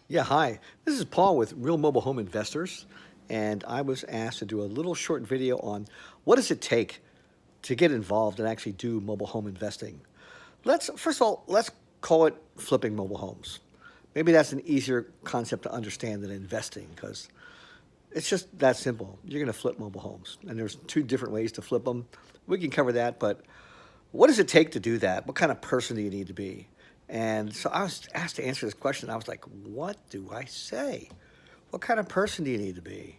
Yeah, hi. This is Paul with Real Mobile Home Investors, and I was asked to do a little short video on what does it take to get involved and actually do mobile home investing. Let's first of all, let's call it flipping mobile homes. Maybe that's an easier concept to understand than investing because it's just that simple. You're going to flip mobile homes, and there's two different ways to flip them. We can cover that, but what does it take to do that? What kind of person do you need to be? And so I was asked to answer this question. I was like, what do I say? What kind of person do you need to be?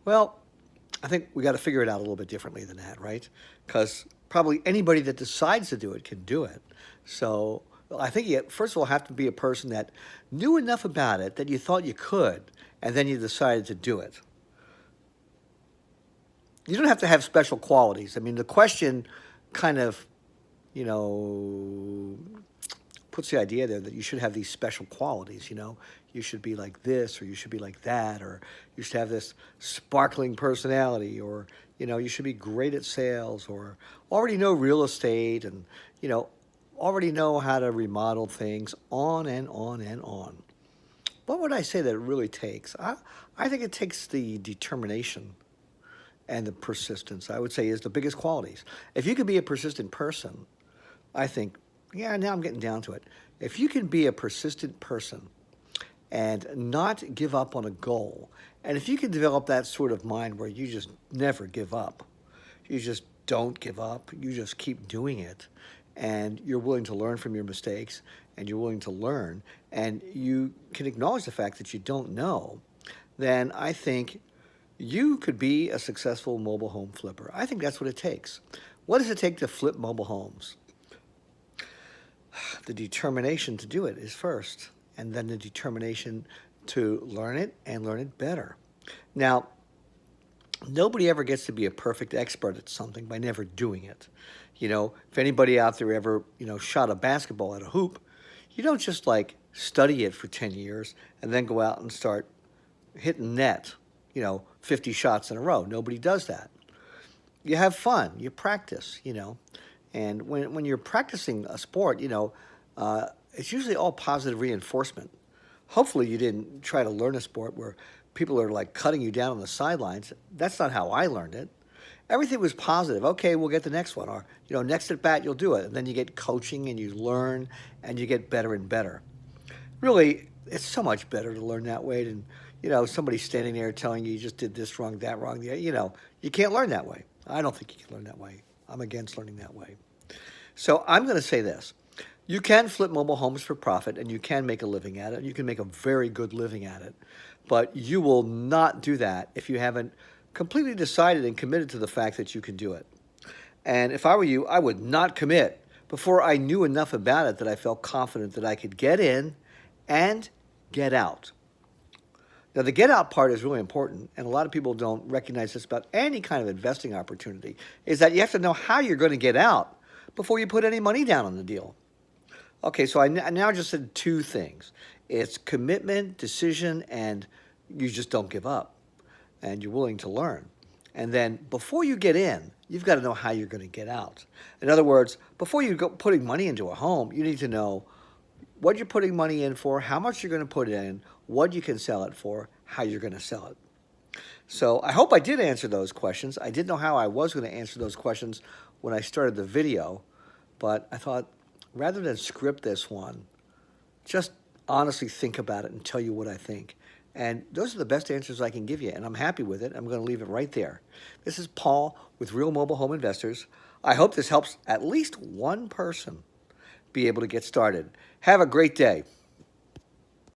Well, I think we got to figure it out a little bit differently than that, right? Because probably anybody that decides to do it can do it. So I think you first of all have to be a person that knew enough about it that you thought you could, and then you decided to do it. You don't have to have special qualities. I mean, the question kind of, you know, puts the idea there that you should have these special qualities, you should be like this or you should be like that, or you should have this sparkling personality, or you should be great at sales, or already know real estate, and you know already know how to remodel things, on and on and on. What would I say that it really takes? I think it takes the determination and the persistence, I would say, is the biggest qualities. If you could be a persistent person, I think, yeah, now I'm getting down to it. If you can be a persistent person and not give up on a goal, and if you can develop that sort of mind where you just never give up, you just don't give up, you just keep doing it, and you're willing to learn from your mistakes, and you're willing to learn, and you can acknowledge the fact that you don't know, then I think you could be a successful mobile home flipper. I think that's what it takes. What does it take to flip mobile homes? The determination to do it is first, and then the determination to learn it and learn it better. Now, nobody ever gets to be a perfect expert at something by never doing it. If anybody out there ever, shot a basketball at a hoop, you don't just like study it for 10 years and then go out and start hitting net, 50 shots in a row. Nobody does that. You have fun, you practice, and when you're practicing a sport, it's usually all positive reinforcement. Hopefully, you didn't try to learn a sport where people are like cutting you down on the sidelines. That's not how I learned it. Everything was positive. Okay, we'll get the next one, or next at bat you'll do it, and then you get coaching and you learn and you get better and better. Really, it's so much better to learn that way than somebody standing there telling you just did this wrong, that wrong. You can't learn that way. I don't think you can learn that way. I'm against learning that way. So I'm going to say this. You can flip mobile homes for profit, and you can make a living at it. You can make a very good living at it. But you will not do that if you haven't completely decided and committed to the fact that you can do it. And if I were you, I would not commit before I knew enough about it that I felt confident that I could get in and get out. Now, the get out part is really important, and a lot of people don't recognize this about any kind of investing opportunity, is that you have to know how you're going to get out before you put any money down on the deal. Okay, so I now just said two things. It's commitment, decision, and you just don't give up, and you're willing to learn. And then before you get in, you've got to know how you're going to get out. In other words, before you go putting money into a home, you need to know what you're putting money in for, how much you're going to put it in, what you can sell it for, how you're going to sell it. So I hope I did answer those questions. I didn't know how I was going to answer those questions when I started the video, but I thought rather than script this one, just honestly think about it and tell you what I think. And those are the best answers I can give you, and I'm happy with it. I'm going to leave it right there. This is Paul with Real Mobile Home Investors. I hope this helps at least one person be able to get started. Have a great day.